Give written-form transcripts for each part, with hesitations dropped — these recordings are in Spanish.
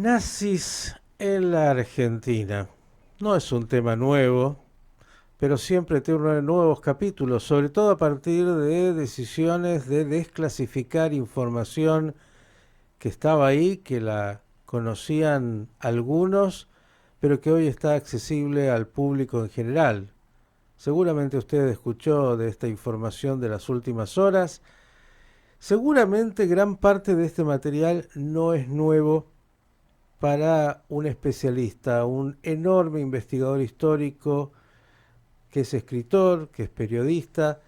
Nazis en la Argentina. No es un tema nuevo, pero siempre tiene nuevos capítulos, sobre todo a partir de decisiones de desclasificar información que estaba ahí, que la conocían algunos, pero que hoy está accesible al público en general. Seguramente usted escuchó de esta información de las últimas horas. Seguramente gran parte de este material no es nuevo para un especialista, un enorme investigador histórico que es escritor, que es periodista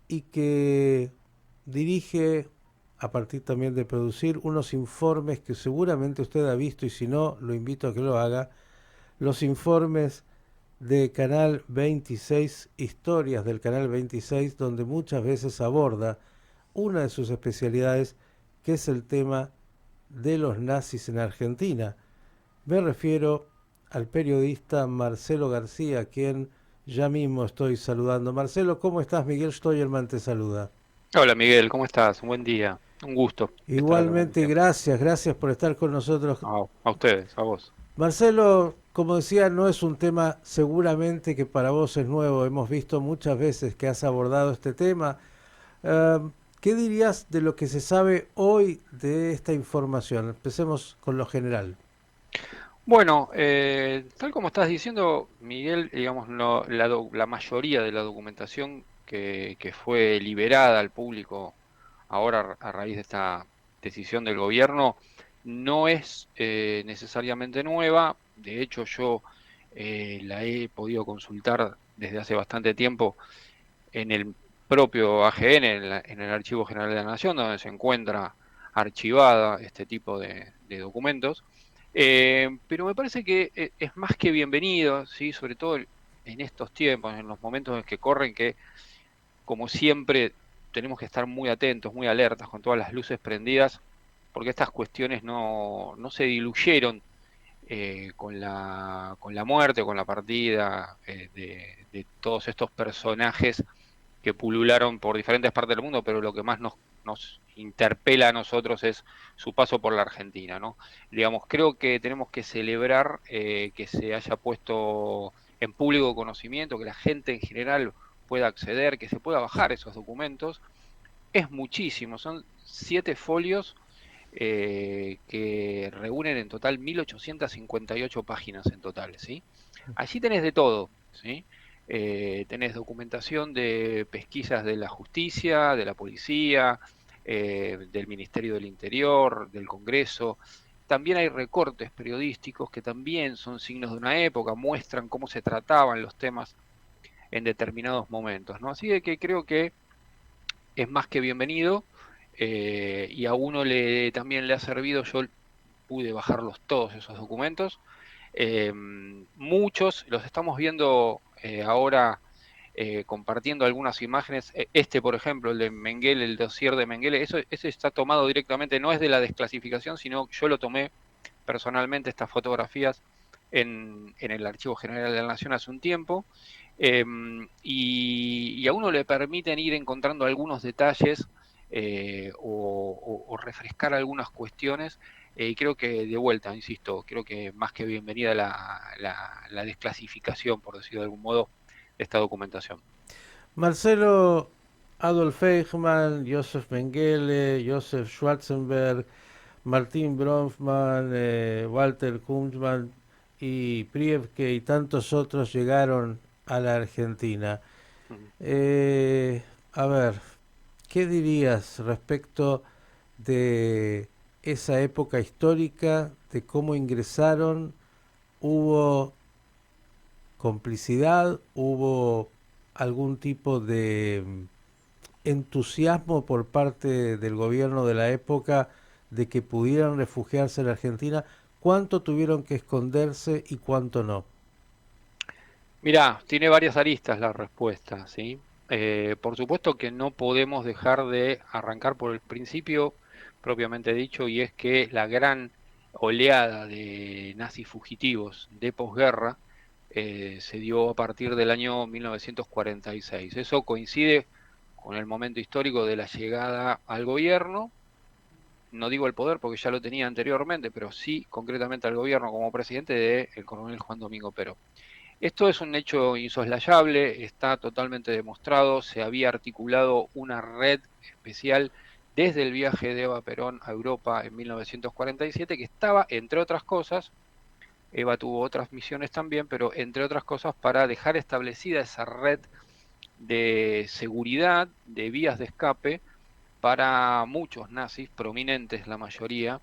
y que dirige, a partir también de producir, unos informes que seguramente usted ha visto y si no, lo invito a que lo haga, los informes de Canal 26, historias del Canal 26, donde muchas veces aborda una de sus especialidades, que es el tema de los nazis en Argentina. Me refiero al periodista Marcelo García, a quien ya mismo estoy saludando. Marcelo, ¿cómo estás? Miguel Stoyerman te saluda. Hola Miguel, ¿cómo estás? Un buen día. Un gusto estar acá con Igualmente, usted. gracias por estar con nosotros. A ustedes, a vos. Marcelo, como decía, no es un tema seguramente que para vos es nuevo. Hemos visto muchas veces que has abordado este tema. Eh, ¿Qué dirías de lo que se sabe hoy de esta información? Empecemos con lo general. Bueno, tal como estás diciendo, Miguel, digamos, la mayoría de la documentación que fue liberada al público ahora a raíz de esta decisión del gobierno no es necesariamente nueva. De hecho, yo la he podido consultar desde hace bastante tiempo en el propio AGN, en el Archivo General de la Nación, donde se encuentra archivada este tipo de documentos. Pero me parece que es más que bienvenido, ¿sí? Sobre todo en estos tiempos, en los momentos en que corren, que como siempre tenemos que estar muy atentos, muy alertas, con todas las luces prendidas, porque estas cuestiones no se diluyeron con la muerte, con la partida de todos estos personajes que pulularon por diferentes partes del mundo, pero lo que más nos interpela a nosotros es su paso por la Argentina, ¿no? Digamos, creo que tenemos que celebrar que se haya puesto en público conocimiento, que la gente en general pueda acceder, que se pueda bajar esos documentos. Es muchísimo, son 7 folios que reúnen en total 1858 páginas en total, ¿sí? Allí tenés de todo, ¿sí? Tenés documentación de pesquisas de la justicia, de la policía, del Ministerio del Interior, del Congreso. También hay recortes periodísticos que también son signos de una época, muestran cómo se trataban los temas en determinados momentos, ¿no? Así que creo que es más que bienvenido y a uno también le ha servido, yo pude bajarlos todos esos documentos. Muchos los estamos viendo ahora compartiendo algunas imágenes. Este, por ejemplo, el de Mengele, el dossier de Mengele, ese está tomado directamente, no es de la desclasificación, sino yo lo tomé personalmente, estas fotografías, en el Archivo General de la Nación hace un tiempo. Y a uno le permiten ir encontrando algunos detalles o refrescar algunas cuestiones. Y creo que de vuelta, insisto, creo que más que bienvenida la desclasificación, por decirlo de algún modo, de esta documentación. Marcelo, Adolf Eichmann, Joseph Mengele, Joseph Schwarzenberg, Martín Bronfman, Walter Kunzmann y Prievke y tantos otros llegaron a la Argentina. Ujú. A ver, ¿qué dirías respecto de esa época histórica, de cómo ingresaron? ¿Hubo complicidad? ¿Hubo algún tipo de entusiasmo por parte del gobierno de la época de que pudieran refugiarse en la Argentina? ¿Cuánto tuvieron que esconderse y cuánto no? Mirá, tiene varias aristas la respuesta, ¿sí? Por supuesto que no podemos dejar de arrancar por el principio propiamente dicho, y es que la gran oleada de nazis fugitivos de posguerra se dio a partir del año 1946. Eso coincide con el momento histórico de la llegada al gobierno no digo el poder porque ya lo tenía anteriormente, pero sí concretamente al gobierno como presidente del coronel Juan Domingo Perón. Esto es un hecho insoslayable, está totalmente demostrado, se había articulado una red especial desde el viaje de Eva Perón a Europa en 1947 que estaba, entre otras cosas, Eva tuvo otras misiones también, pero entre otras cosas para dejar establecida esa red de seguridad, de vías de escape para muchos nazis, prominentes la mayoría,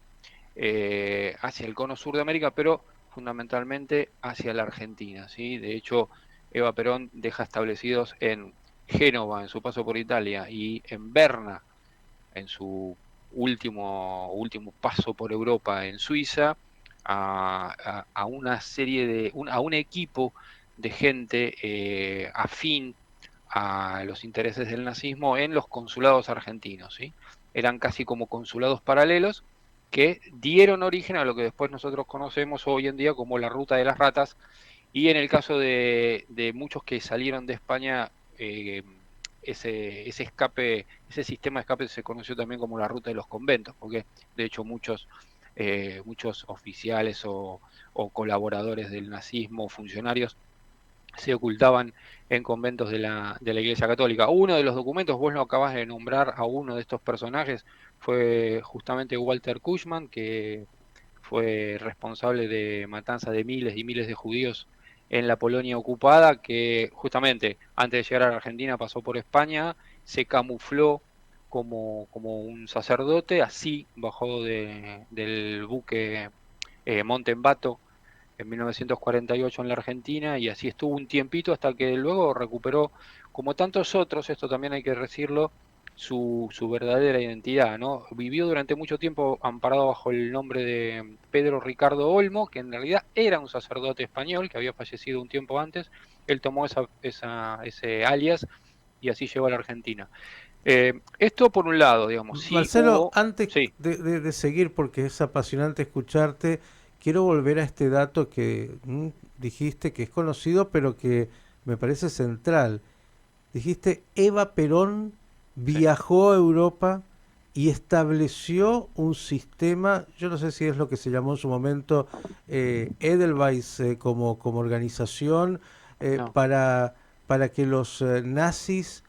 hacia el cono sur de América, pero fundamentalmente hacia la Argentina, ¿sí? De hecho, Eva Perón deja establecidos en Génova, en su paso por Italia, y en Berna, en su último paso por Europa en Suiza, a una serie a un equipo de gente afín a los intereses del nazismo en los consulados argentinos, ¿sí? Eran casi como consulados paralelos que dieron origen a lo que después nosotros conocemos hoy en día como la ruta de las ratas, y en el caso de muchos que salieron de España, ese escape, ese sistema de escape se conoció también como la ruta de los conventos, porque de hecho muchos oficiales o colaboradores del nazismo, funcionarios, se ocultaban en conventos de la Iglesia Católica. Uno de los documentos, vos lo acabas de nombrar a uno de estos personajes, fue justamente Walter Kuschmann, que fue responsable de matanza de miles y miles de judíos en la Polonia ocupada, que justamente antes de llegar a la Argentina pasó por España, se camufló como un sacerdote, así bajó del buque Montembato en 1948 en la Argentina, y así estuvo un tiempito hasta que luego recuperó, como tantos otros, esto también hay que decirlo, su verdadera identidad, ¿no? Vivió durante mucho tiempo amparado bajo el nombre de Pedro Ricardo Olmo, que en realidad era un sacerdote español que había fallecido un tiempo antes. Él tomó ese alias y así llegó a la Argentina. Esto por un lado, digamos, sí Marcelo, hubo, antes sí, de seguir, porque es apasionante escucharte, quiero volver a este dato que dijiste que es conocido, pero que me parece central. Dijiste, Eva Perón sí, viajó a Europa y estableció un sistema, yo no sé si es lo que se llamó en su momento Edelweiss como organización, no, para que los nazis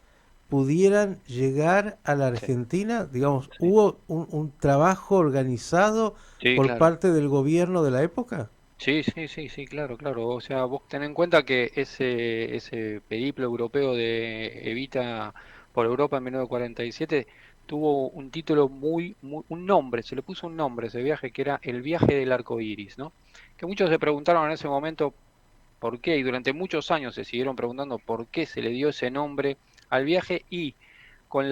pudieran llegar a la sí, Argentina. Digamos, sí, ¿hubo un trabajo organizado sí, por claro. parte del gobierno de la época? Sí, sí, sí, sí, claro, claro. O sea, vos ten en cuenta que ese periplo europeo de Evita por Europa en 1947 tuvo un título un nombre, se le puso un nombre a ese viaje que era el viaje del arco iris, ¿no? Que muchos se preguntaron en ese momento por qué, y durante muchos años se siguieron preguntando por qué se le dio ese nombre al viaje, y con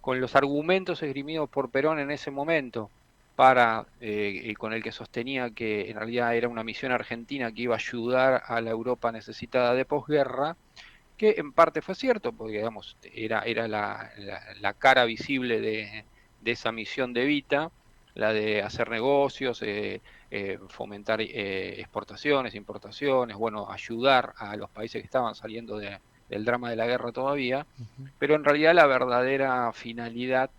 con los argumentos esgrimidos por Perón en ese momento, y con el que sostenía que en realidad era una misión argentina que iba a ayudar a la Europa necesitada de posguerra, que en parte fue cierto, porque digamos, era la cara visible de esa misión de Evita, la de hacer negocios, fomentar exportaciones, importaciones, bueno, ayudar a los países que estaban saliendo del drama de la guerra todavía, pero en realidad la verdadera finalidad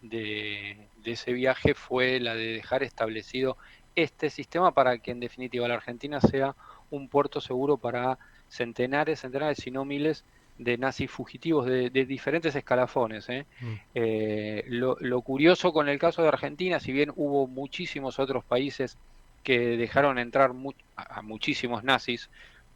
de ese viaje fue la de dejar establecido este sistema para que en definitiva la Argentina sea un puerto seguro para centenares, centenares, si no miles de nazis fugitivos de diferentes escalafones, ¿eh? Mm. Lo curioso con el caso de Argentina, si bien hubo muchísimos otros países que dejaron entrar a muchísimos nazis,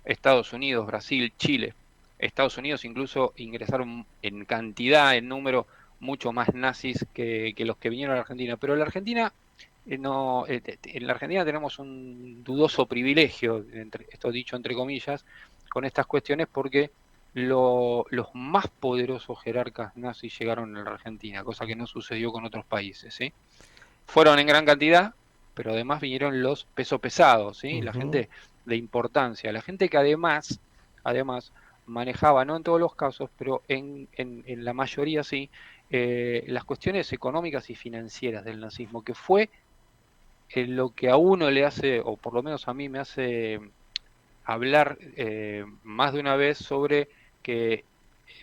Estados Unidos, Brasil, Chile, Estados Unidos incluso ingresaron en cantidad, en número, mucho más nazis que los que vinieron a la Argentina. Pero la Argentina, no, en la Argentina tenemos un dudoso privilegio, esto dicho entre comillas, con estas cuestiones porque los más poderosos jerarcas nazis llegaron a la Argentina, cosa que no sucedió con otros países, ¿sí? Fueron en gran cantidad, pero además vinieron los pesos pesados, ¿sí? La Ujú. gente de importancia, la gente que además manejaba, no en todos los casos, pero en la mayoría sí, las cuestiones económicas y financieras del nazismo, que fue lo que a uno le hace, o por lo menos a mí me hace hablar más de una vez sobre que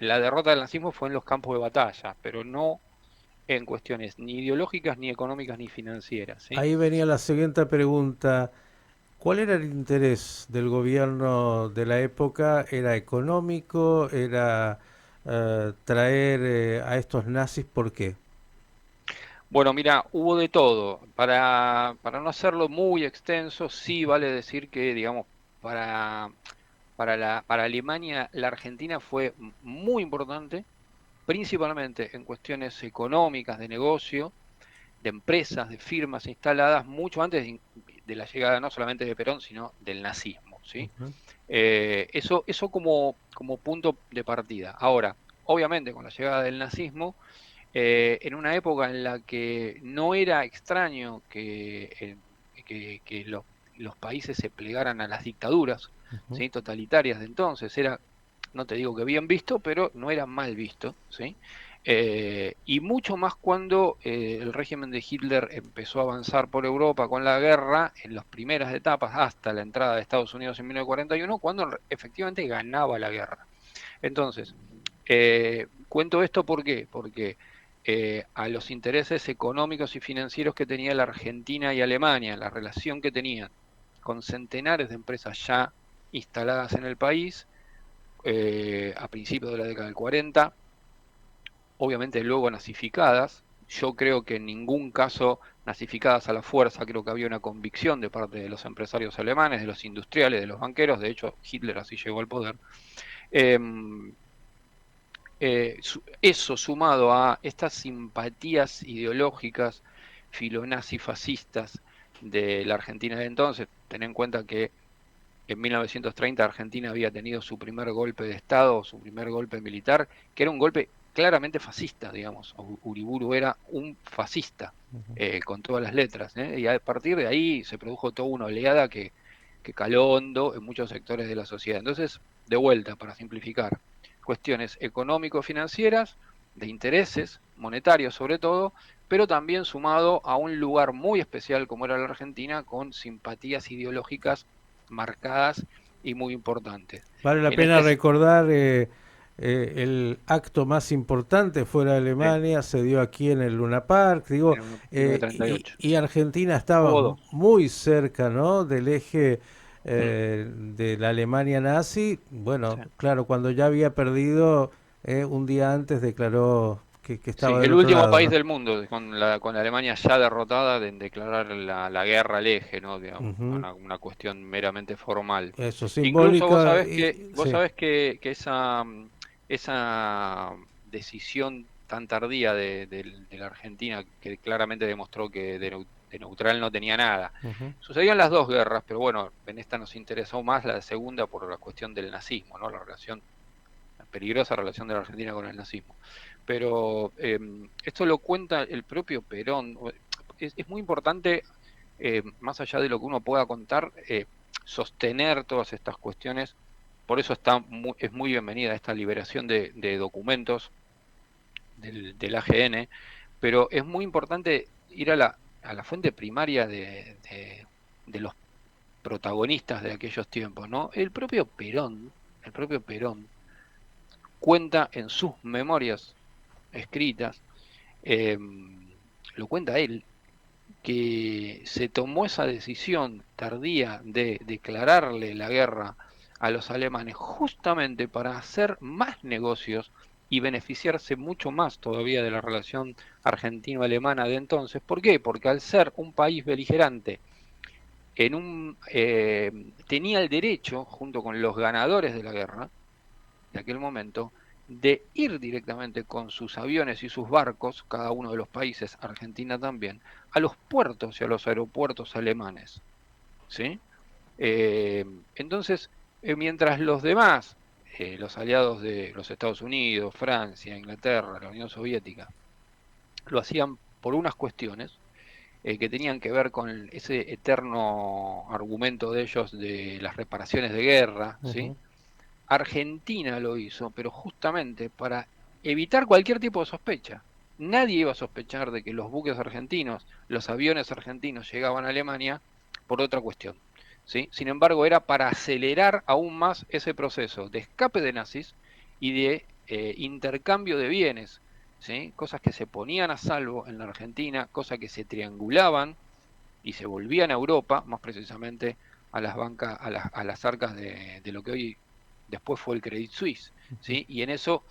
la derrota del nazismo fue en los campos de batalla, pero no en cuestiones ni ideológicas, ni económicas, ni financieras, ¿sí? Ahí venía la siguiente pregunta. ¿Cuál era el interés del gobierno de la época? ¿Era económico? ¿Era traer a estos nazis? ¿Por qué? Bueno, mira, hubo de todo. Para no hacerlo muy extenso, sí vale decir que, digamos, para, para Alemania, la Argentina fue muy importante, principalmente en cuestiones económicas, de negocio, de empresas, de firmas instaladas, mucho antes de la llegada no solamente de Perón, sino del nazismo, ¿sí? Ujú, Eso como punto de partida. Ahora, obviamente, con la llegada del nazismo, en una época en la que no era extraño que los países se plegaran a las dictaduras, ujú. ¿sí? Totalitarias de entonces, era, no te digo que bien visto, pero no era mal visto, ¿sí? Y mucho más cuando el régimen de Hitler empezó a avanzar por Europa con la guerra, en las primeras etapas, hasta la entrada de Estados Unidos en 1941, cuando efectivamente ganaba la guerra. Entonces, cuento esto ¿por qué? Porque a los intereses económicos y financieros que tenía la Argentina y Alemania, la relación que tenían con centenares de empresas ya instaladas en el país, a principios de la década del 40, obviamente luego nazificadas. Yo creo que en ningún caso nazificadas a la fuerza, creo que había una convicción de parte de los empresarios alemanes, de los industriales, de los banqueros, de hecho Hitler así llegó al poder. Em, Eso sumado a estas simpatías ideológicas filonazifascistas de la Argentina de entonces, ten en cuenta que en 1930 Argentina había tenido su primer golpe de Estado, su primer golpe militar, que era un golpe claramente fascista, digamos. Uriburu era un fascista, con todas las letras, ¿eh? Y a partir de ahí se produjo toda una oleada que caló hondo en muchos sectores de la sociedad. Entonces, de vuelta, para simplificar, cuestiones económico-financieras, de intereses, monetarios sobre todo, pero también sumado a un lugar muy especial como era la Argentina, con simpatías ideológicas marcadas y muy importantes. Vale la En pena este recordar el acto más importante fuera de Alemania se dio aquí en el Luna Park, digo, en 1938. y Argentina estaba Hubo dos. muy cerca, ¿no? Del eje Mm, de la Alemania nazi. Bueno, sí. claro, cuando ya había perdido, un día antes declaró que Sí, estaba del el otro último lado, país ¿no? del mundo, con la Alemania ya derrotada, de declarar la guerra al eje, ¿no? Digamos, Ujú. una cuestión meramente formal. Eso, Incluso simbólico, y, vos sí. sabés que esa decisión tan tardía de la Argentina, que claramente demostró que de neutral no tenía nada, Ujú. sucedió en las dos guerras, pero bueno, en esta nos interesó más la segunda por la cuestión del nazismo, ¿no? La peligrosa relación de la Argentina con el nazismo. Pero esto lo cuenta el propio Perón. Es muy importante, más allá de lo que uno pueda contar, sostener todas estas cuestiones. Por eso es muy bienvenida esta liberación de documentos del AGN, pero es muy importante ir a la fuente primaria de los protagonistas de aquellos tiempos, ¿no? El propio Perón cuenta en sus memorias escritas, eh, lo cuenta él, que se tomó esa decisión tardía de declararle la guerra a los alemanes justamente para hacer más negocios y beneficiarse mucho más todavía de la relación argentino-alemana de entonces. ¿Por qué? Porque al ser un país beligerante, tenía el derecho, junto con los ganadores de la guerra, de aquel momento, de ir directamente con sus aviones y sus barcos, cada uno de los países, Argentina también, a los puertos y a los aeropuertos alemanes. ¿Sí? Eh, entonces, mientras los demás, los aliados de los Estados Unidos, Francia, Inglaterra, la Unión Soviética, lo hacían por unas cuestiones que tenían que ver con ese eterno argumento de ellos de las reparaciones de guerra, ¿sí? Ujú. Argentina lo hizo, pero justamente para evitar cualquier tipo de sospecha. Nadie iba a sospechar de que los buques argentinos, los aviones argentinos llegaban a Alemania por otra cuestión. ¿Sí? Sin embargo, era para acelerar aún más ese proceso de escape de nazis y de intercambio de bienes ¿sí? Cosas que se ponían a salvo en la Argentina, cosas que se triangulaban y se volvían a Europa, más precisamente a las bancas, a las arcas de lo que hoy después fue el Credit Suisse, ¿sí? Y en eso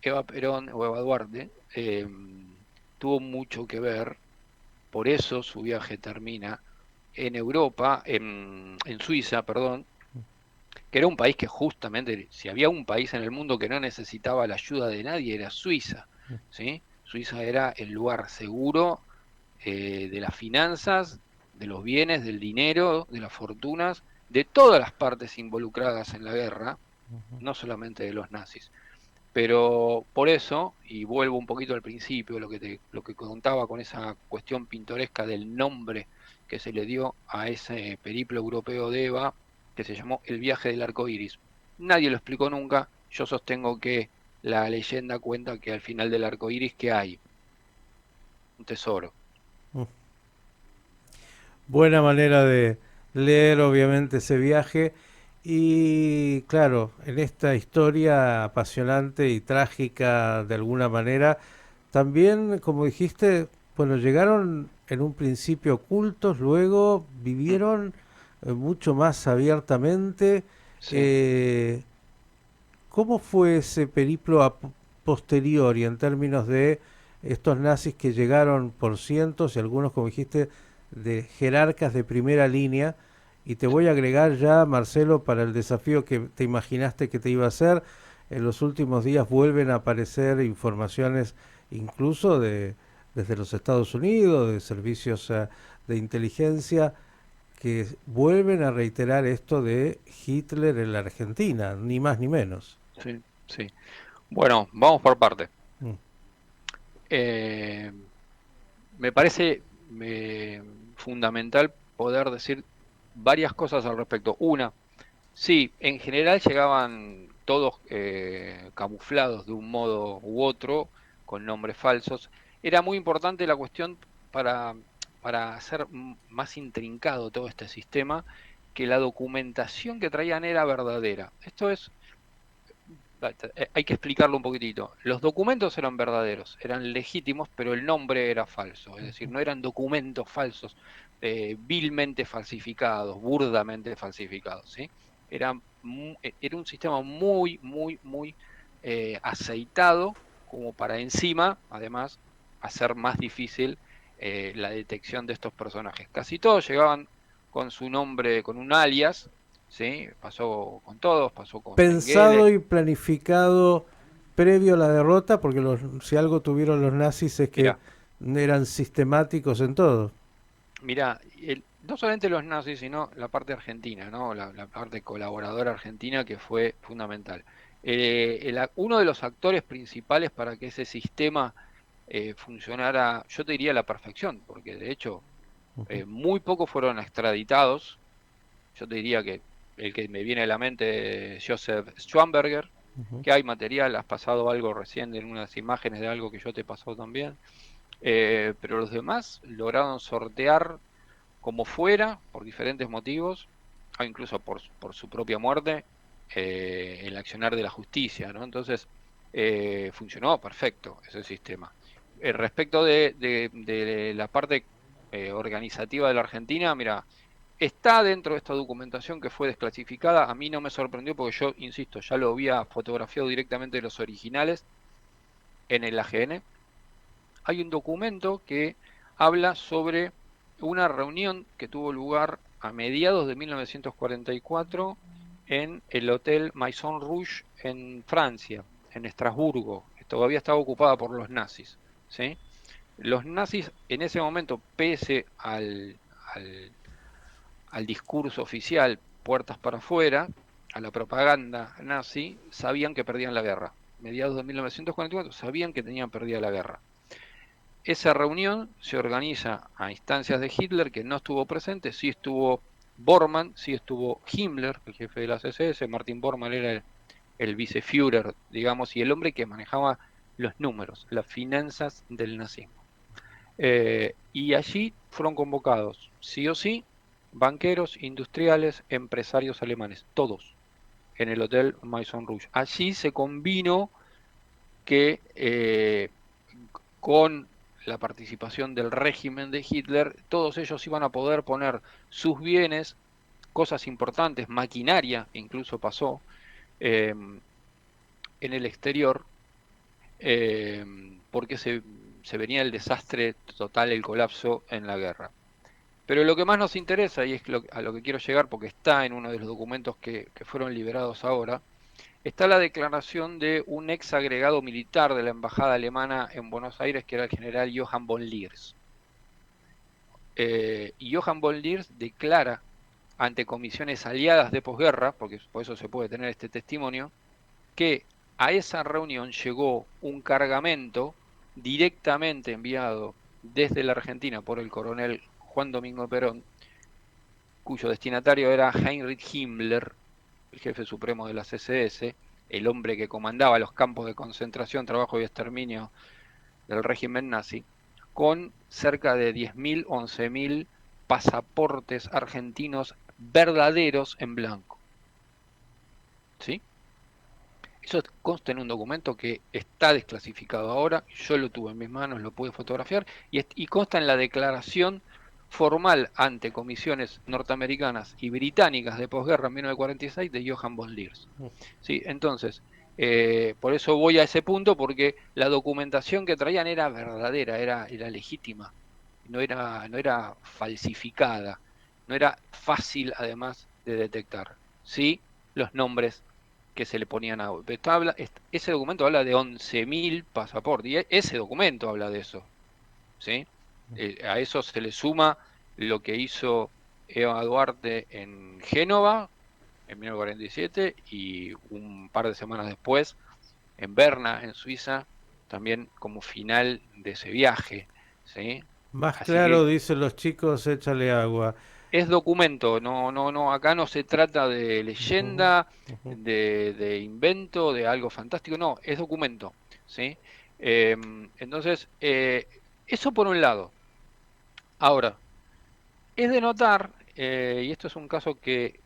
Eva Perón o Eva Duarte tuvo mucho que ver, por eso su viaje termina en Europa, en Suiza, perdón, que era un país que justamente, si había un país en el mundo que no necesitaba la ayuda de nadie, era Suiza, ¿sí? Suiza era el lugar seguro de las finanzas, de los bienes, del dinero, de las fortunas, de todas las partes involucradas en la guerra, no solamente de los nazis. Pero por eso, y vuelvo un poquito al principio, lo que contaba con esa cuestión pintoresca del nombre que se le dio a ese periplo europeo de Eva, que se llamó El viaje del arco iris. Nadie lo explicó nunca. Yo sostengo que la leyenda cuenta que al final del arco iris, ¿qué hay? Un tesoro. Mm. Buena manera de leer, obviamente, ese viaje. Y claro, en esta historia apasionante y trágica de alguna manera, también, como dijiste, bueno, llegaron en un principio ocultos, luego Mm, vivieron mucho más abiertamente. sí, Eh, ¿Cómo fue ese periplo posterior y en términos de estos nazis que llegaron por cientos y algunos, como dijiste, de jerarcas de primera línea? Y te voy sí. a agregar ya, Marcelo, para el desafío que te imaginaste que te iba a hacer. En los últimos días vuelven a aparecer informaciones incluso desde los Estados Unidos, de servicios de inteligencia, que vuelven a reiterar esto de Hitler en la Argentina, ni más ni menos. Sí, sí. Bueno, vamos por parte. Mm. Eh, Me parece fundamental poder decir varias cosas al respecto. Una, sí, en general llegaban todos camuflados de un modo u otro, con nombres falsos. Era muy importante la cuestión para, para hacer más intrincado todo este sistema, que la documentación que traían era verdadera. Esto es hay que explicarlo un poquitito. Los documentos eran verdaderos, eran legítimos, pero el nombre era falso. Es decir, no eran documentos falsos, vilmente falsificados, burdamente falsificados, ¿sí? Era un sistema muy aceitado como para encima, además, hacer más difícil la detección de estos personajes. Casi todos llegaban con su nombre, con un alias, ¿sí? Pasó con todos, pasó con Pensado Mengele. y planificado previo a la derrota, porque si algo tuvieron los nazis es que Mira, eran sistemáticos en todo. mira, no solamente los nazis, sino la parte argentina, ¿no? La parte colaboradora argentina que fue fundamental. Uno de los actores principales para que ese sistema funcionara, yo te diría a la perfección, porque de hecho Ujú, muy pocos fueron extraditados. Yo te diría que el que me viene a la mente es Joseph Schwamberger, ujú. que hay material, has pasado algo recién en unas imágenes de algo que yo te he pasado también. Pero los demás lograron sortear como fuera, por diferentes motivos, o incluso por su propia muerte, el accionar de la justicia, ¿no? Entonces, funcionó perfecto ese sistema. Respecto de la parte organizativa de la Argentina, mira, está dentro de esta documentación que fue desclasificada. A mí no me sorprendió porque yo, insisto, ya lo había fotografiado directamente de los originales en el AGN. Hay un documento que habla sobre una reunión que tuvo lugar a mediados de 1944 en el Hotel Maison Rouge en Francia, en Estrasburgo, que todavía estaba ocupada por los nazis, ¿sí? Los nazis en ese momento, pese al discurso oficial, puertas para afuera, a la propaganda nazi, sabían que perdían la guerra. Mediados de 1944 sabían que tenían perdida la guerra. Esa reunión se organiza a instancias de Hitler, que no estuvo presente, sí estuvo Bormann, sí estuvo Himmler, el jefe de las SS, Martin Bormann era el viceführer, digamos, y el hombre que manejaba los números, las finanzas del nazismo. Y allí fueron convocados, sí o sí, banqueros, industriales, empresarios alemanes, todos, en el Hotel Maison Rouge. Allí se convino que con la participación del régimen de Hitler, todos ellos iban a poder poner sus bienes, cosas importantes, maquinaria, incluso pasó, eh, en el exterior, eh, porque se venía el desastre total, el colapso en la guerra. Pero lo que más nos interesa, y es a lo que quiero llegar, porque está en uno de los documentos que fueron liberados ahora, está la declaración de un ex agregado militar de la embajada alemana en Buenos Aires, que era el general Johann von Leers. Y Johann von Leers declara ante comisiones aliadas de posguerra, porque por eso se puede tener este testimonio, que a esa reunión llegó un cargamento directamente enviado desde la Argentina por el coronel Juan Domingo Perón, cuyo destinatario era Heinrich Himmler, el jefe supremo de la CSS, el hombre que comandaba los campos de concentración, trabajo y exterminio del régimen nazi, con cerca de 10.000, 11.000 pasaportes argentinos verdaderos en blanco. ¿Sí? Eso consta en un documento que está desclasificado ahora, yo lo tuve en mis manos, lo pude fotografiar, y consta en la declaración formal ante comisiones norteamericanas y británicas de posguerra en 1946 de Johann von Leers. ¿Sí? Entonces, por eso voy a ese punto, porque la documentación que traían era verdadera, era legítima, no era falsificada, no era fácil además de detectar. Sí, los nombres que se le ponían a... Ese documento habla de 11.000 pasaportes, y ese documento habla de eso, ¿sí? A eso se le suma lo que hizo Eva Duarte en Génova en 1947 y un par de semanas después en Berna, en Suiza, también como final de ese viaje, ¿sí? Más Así claro, que dicen los chicos, échale agua. es documento, no, acá no se trata de Ujú, leyenda, ujú. de invento, de algo fantástico, no, es documento, ¿sí? Entonces, eso por un lado. Ahora, es de notar, y esto es un caso que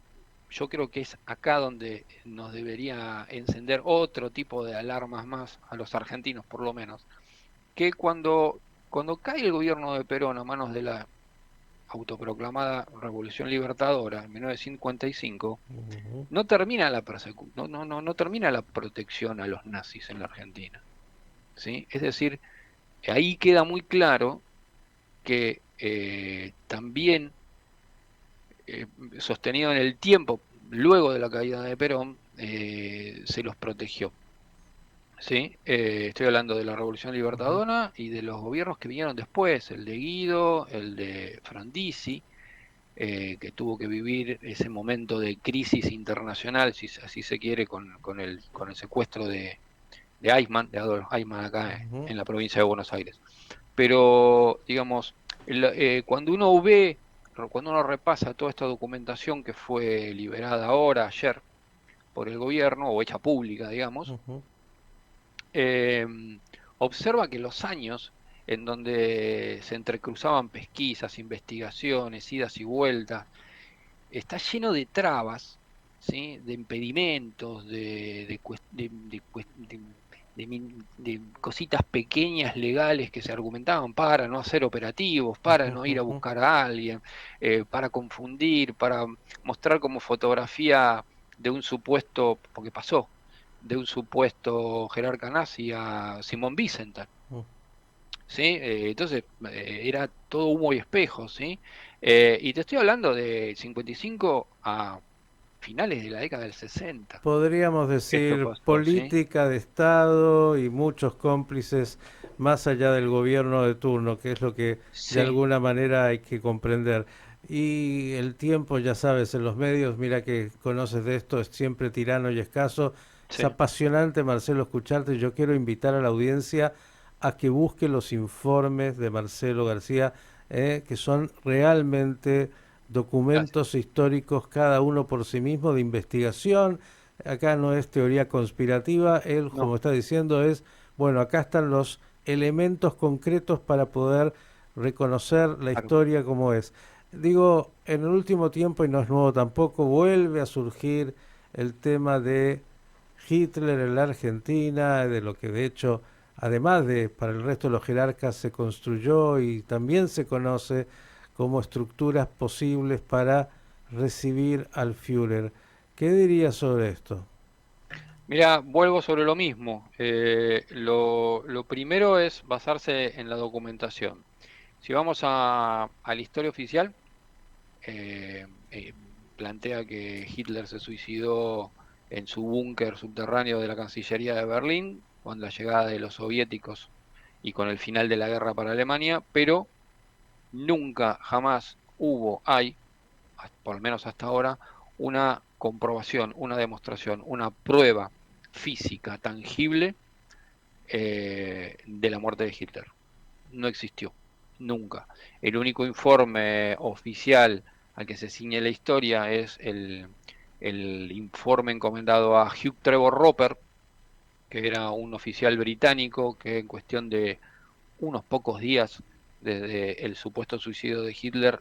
yo creo que es acá donde nos debería encender otro tipo de alarmas más a los argentinos, por lo menos, que cuando cae el gobierno de Perón a manos de la autoproclamada Revolución Libertadora en 1955, Ujú. no termina la persecución, no termina la protección a los nazis en la Argentina, ¿sí? Es decir, ahí queda muy claro que también sostenido en el tiempo, luego de la caída de Perón, se los protegió. ¿Sí? Estoy hablando de la Revolución Ujú. Libertadora y de los gobiernos que vinieron después, el de Guido, el de Frondizi, que tuvo que vivir ese momento de crisis internacional, si así se quiere, con el secuestro de Eichmann, de Adolf Eichmann acá Ujú. en la provincia de Buenos Aires. Pero, digamos, cuando uno repasa toda esta documentación que fue liberada ahora, ayer, por el gobierno, o hecha pública, digamos, Ujú. eh, observa que los años en donde se entrecruzaban pesquisas, investigaciones, idas y vueltas, está lleno de trabas, ¿sí? De impedimentos, de cositas pequeñas legales que se argumentaban para no hacer operativos, para Ujú. no ir a Ujú. buscar a alguien, para confundir, para mostrar como fotografía de un supuesto, porque pasó, de un supuesto jerarca nazi a Simón Wiesenthal. ¿Sí? Entonces era todo humo y espejo, ¿sí? Y te estoy hablando de 55 a finales de la década del 60. Podríamos Esto decir pasó, ¿sí? política de Estado y muchos cómplices más allá del gobierno de turno, que es lo que de Sí, alguna manera hay que comprender. Y el tiempo, ya sabes, en los medios, mira que conoces de esto, es siempre tirano y escaso. Es sí, apasionante, Marcelo, escucharte. Yo quiero invitar a la audiencia a que busque los informes de Marcelo García, que son realmente gracias. documentos históricos, cada uno por sí mismo, de investigación. Acá no es teoría conspirativa, él, como No, está diciendo, es, bueno, acá están los elementos concretos para poder reconocer la claro, historia como es. Digo, en el último tiempo, y no es nuevo tampoco, vuelve a surgir el tema de Hitler en la Argentina, de lo que de hecho además de para el resto de los jerarcas, se construyó y también se conoce como estructuras posibles para recibir al Führer. ¿Qué dirías sobre esto? Mira, vuelvo sobre lo mismo. Lo primero es basarse en la documentación. Si vamos a la historia oficial, eh, eh, plantea que Hitler se suicidó en su búnker subterráneo de la Cancillería de Berlín con la llegada de los soviéticos y con el final de la guerra para Alemania, pero nunca, jamás hay, por lo menos hasta ahora, una comprobación, una demostración, una prueba física tangible de la muerte de Hitler. No existió, nunca. El único informe oficial al que se ciñe la historia es el informe encomendado a Hugh Trevor Roper, que era un oficial británico que en cuestión de unos pocos días desde el supuesto suicidio de Hitler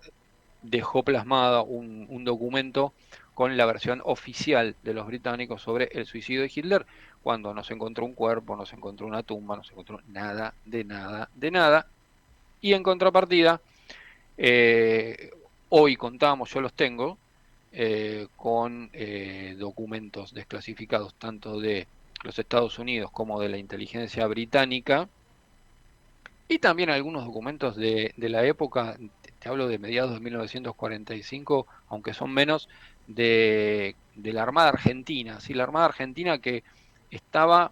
dejó plasmada un documento con la versión oficial de los británicos sobre el suicidio de Hitler, cuando no se encontró un cuerpo, no se encontró una tumba, no se encontró nada, de nada, de nada. Y en contrapartida, eh, hoy contamos, yo los tengo, con documentos desclasificados tanto de los Estados Unidos como de la inteligencia británica, y también algunos documentos de la época, te hablo de mediados de 1945, aunque son menos, de la Armada Argentina. ¿Sí? La Armada Argentina que estaba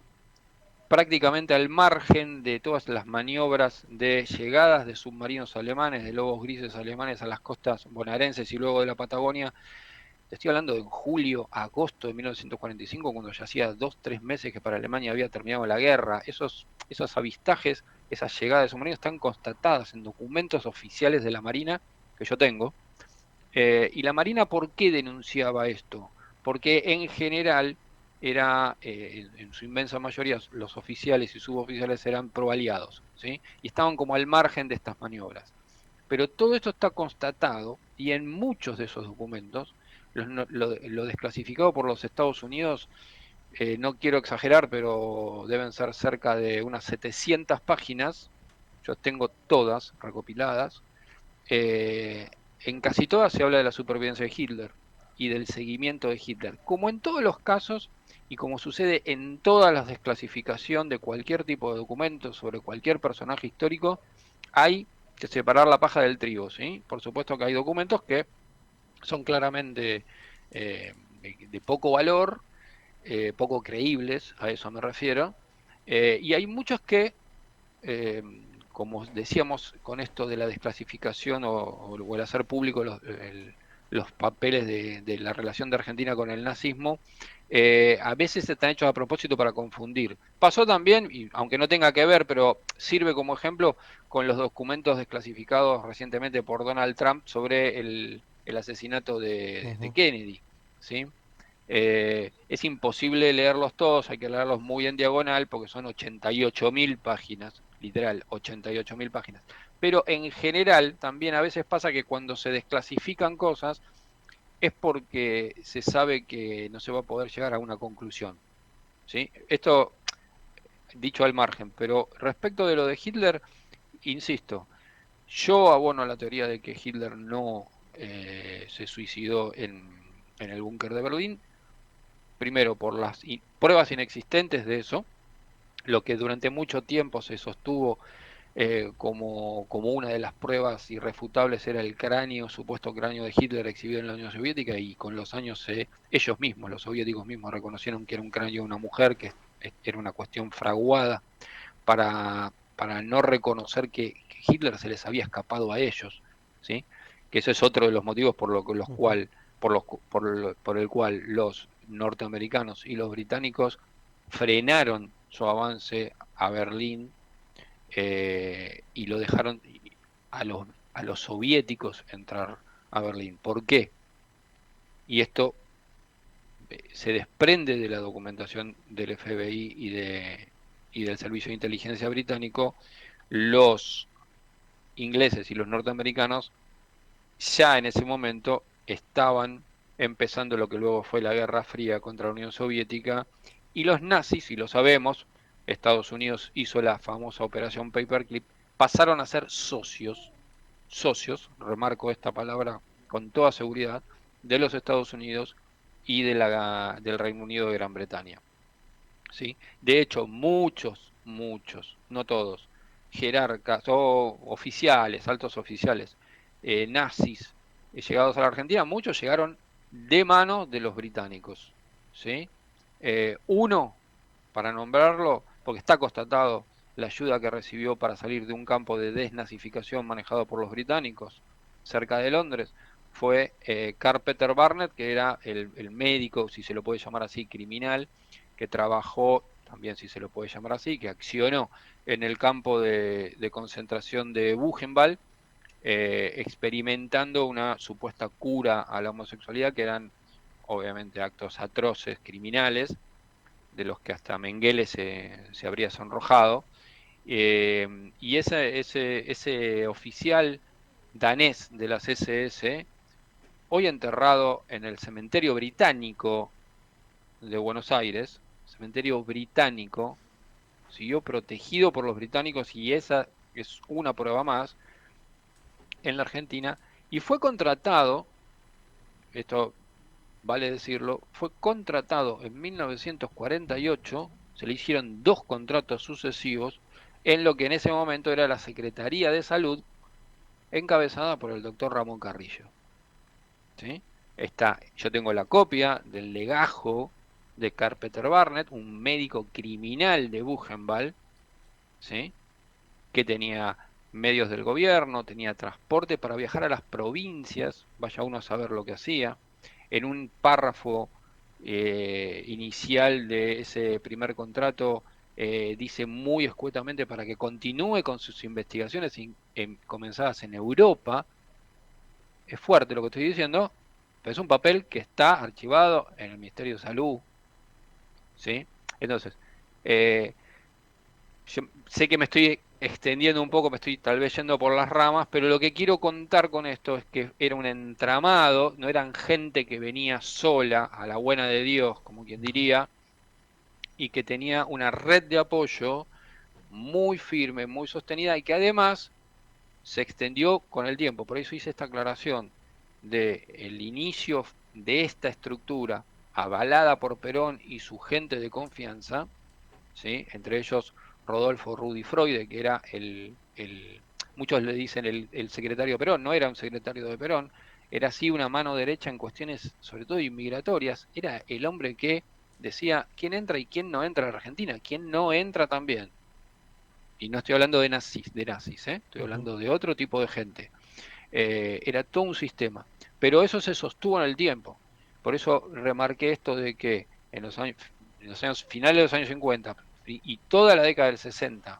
prácticamente al margen de todas las maniobras de llegadas de submarinos alemanes, de lobos grises alemanes a las costas bonaerenses y luego de la Patagonia. Te estoy hablando de julio, agosto de 1945, cuando ya hacía 2, 3 meses que para Alemania había terminado la guerra. Esos avistajes, esas llegadas de submarinos están constatadas en documentos oficiales de la Marina que yo tengo. ¿Y la Marina por qué denunciaba esto? Porque en general en su inmensa mayoría, los oficiales y suboficiales eran proaliados, ¿sí? Y estaban como al margen de estas maniobras. Pero todo esto está constatado y en muchos de esos documentos, lo desclasificado por los Estados Unidos, no quiero exagerar, pero deben ser cerca de unas 700 páginas, yo tengo todas recopiladas, en casi todas se habla de la supervivencia de Hitler y del seguimiento de Hitler. Como en todos los casos y como sucede en todas las desclasificación de cualquier tipo de documento sobre cualquier personaje histórico, hay que separar la paja del trigo, ¿sí? Por supuesto que hay documentos que son claramente de poco valor, poco creíbles, a eso me refiero, y hay muchos que eh, como decíamos con esto de la desclasificación o el hacer público los papeles de la relación de Argentina con el nazismo, a veces están hechos a propósito para confundir. Pasó también, y aunque no tenga que ver, pero sirve como ejemplo con los documentos desclasificados recientemente por Donald Trump sobre el asesinato de Ujú. Kennedy, ¿sí? Es imposible leerlos todos, hay que leerlos muy en diagonal porque son 88.000 páginas, literal, 88.000 páginas. Pero en general también a veces pasa que cuando se desclasifican cosas es porque se sabe que no se va a poder llegar a una conclusión. ¿Sí? Esto dicho al margen, pero respecto de lo de Hitler, insisto, yo abono la teoría de que Hitler no se suicidó en el búnker de Berlín, primero por las pruebas inexistentes de eso, lo que durante mucho tiempo se sostuvo como una de las pruebas irrefutables era el cráneo, supuesto cráneo de Hitler exhibido en la Unión Soviética, y con los años ellos mismos, los soviéticos mismos, reconocieron que era un cráneo de una mujer, que era una cuestión fraguada para no reconocer que Hitler se les había escapado a ellos, ¿sí? Que ese es otro de los motivos Ujú. por el cual los norteamericanos y los británicos frenaron su avance a Berlín, y lo dejaron a a los soviéticos entrar a Berlín. ¿Por qué? Y esto se desprende de la documentación del FBI y del Servicio de Inteligencia británico. Los ingleses y los norteamericanos ya en ese momento estaban empezando lo que luego fue la Guerra Fría contra la Unión Soviética, y los nazis, y lo sabemos, Estados Unidos hizo la famosa operación Paperclip, pasaron a ser socios, remarco esta palabra con toda seguridad, de los Estados Unidos y del Reino Unido de Gran Bretaña. ¿Sí? De hecho, muchos, no todos, jerarcas o oficiales, altos oficiales, nazis, llegados a la Argentina, muchos llegaron de mano de los británicos. ¿Sí? Uno, para nombrarlo, porque está constatado la ayuda que recibió para salir de un campo de desnazificación manejado por los británicos cerca de Londres, fue Carpenter Barnett, que era el médico, si se lo puede llamar así, criminal, que trabajó, también si se lo puede llamar así, que accionó en el campo de concentración de Buchenwald, experimentando una supuesta cura a la homosexualidad, que eran obviamente actos atroces, criminales, de los que hasta Mengele se habría sonrojado. Y ese oficial danés de las SS, hoy enterrado en el cementerio británico de Buenos Aires, cementerio británico, siguió protegido por los británicos, y esa es una prueba más, en la Argentina, y fue contratado, esto vale decirlo, fue contratado en 1948, se le hicieron 2 contratos sucesivos en lo que en ese momento era la Secretaría de Salud, encabezada por el doctor Ramón Carrillo. ¿Sí? Yo tengo la copia del legajo de Carpenter Barnett, un médico criminal de Buchenwald, ¿sí? Que tenía medios del gobierno, tenía transporte para viajar a las provincias, vaya uno a saber lo que hacía. En un párrafo inicial de ese primer contrato dice muy escuetamente para que continúe con sus investigaciones comenzadas en Europa. Es fuerte lo que estoy diciendo, pero es un papel que está archivado en el Ministerio de Salud. ¿Sí? Entonces, eh, yo sé que me estoy extendiendo un poco, me estoy tal vez yendo por las ramas, pero lo que quiero contar con esto es que era un entramado, no eran gente que venía sola, a la buena de Dios, como quien diría, y que tenía una red de apoyo muy firme, muy sostenida, y que además se extendió con el tiempo. Por eso hice esta aclaración de el inicio de esta estructura avalada por Perón y su gente de confianza, ¿sí? Entre ellos Rodolfo Rudy Freud, que era muchos le dicen el secretario de Perón, no era un secretario de Perón, era así una mano derecha en cuestiones sobre todo inmigratorias, era el hombre que decía quién entra y quién no entra a la Argentina, quién no entra también. Y no estoy hablando de nazis, estoy hablando de otro tipo de gente. Era todo un sistema, pero eso se sostuvo en el tiempo. Por eso remarqué esto de que en los años finales de los años 50 y toda la década del 60,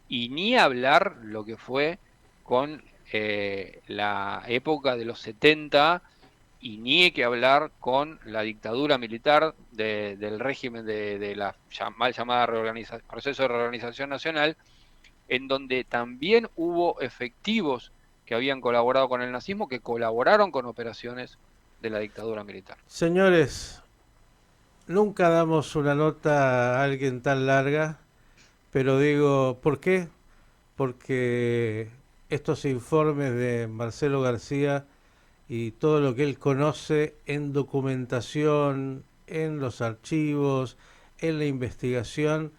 y ni hablar lo que fue con la época de los 70, y ni hay que hablar con la dictadura militar del régimen de la mal llamada proceso de reorganización nacional, en donde también hubo efectivos que habían colaborado con el nazismo, que colaboraron con operaciones de la dictadura militar. Señores, nunca damos una nota a alguien tan larga, pero digo, ¿por qué? Porque estos informes de Marcelo García y todo lo que él conoce en documentación, en los archivos, en la investigación,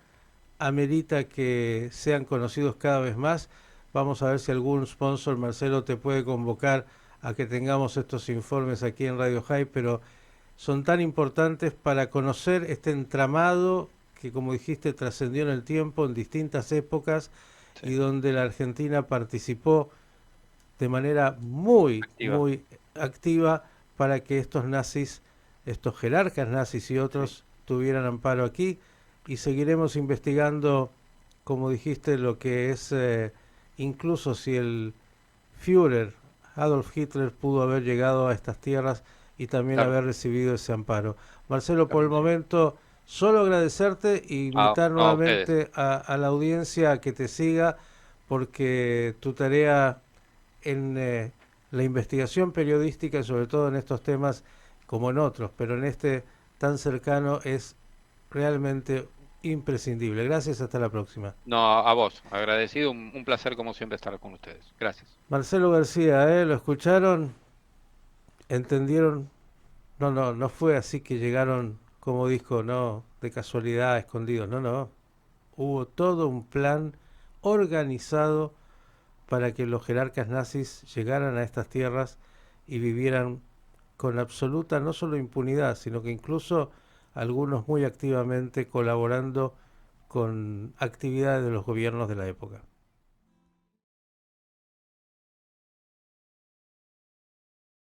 amerita que sean conocidos cada vez más. Vamos a ver si algún sponsor, Marcelo, te puede convocar a que tengamos estos informes aquí en Radio High, pero son tan importantes para conocer este entramado que, como dijiste, trascendió en el tiempo, en distintas épocas, Sí, y donde la Argentina participó de manera muy, activa. muy activa para que estos nazis, estos jerarcas nazis y Sí, otros tuvieran amparo aquí, y seguiremos investigando, como dijiste, lo que es, incluso si el Führer, Adolf Hitler, pudo haber llegado a estas tierras y también claro, haber recibido ese amparo. Marcelo, por el claro que sí. momento, solo agradecerte e invitar A ustedes. nuevamente a la audiencia a que te siga, porque tu tarea en la investigación periodística, sobre todo en estos temas como en otros, pero en este tan cercano, es realmente imprescindible. Gracias, hasta la próxima. No, a vos, agradecido, un placer como siempre estar con ustedes. Gracias. Marcelo García, ¿lo escucharon? ¿Entendieron? No, no, no fue así que llegaron, como dijo, no, de casualidad, escondidos. No, no. Hubo todo un plan organizado para que los jerarcas nazis llegaran a estas tierras y vivieran con absoluta no solo impunidad, sino que incluso algunos muy activamente colaborando con actividades de los gobiernos de la época.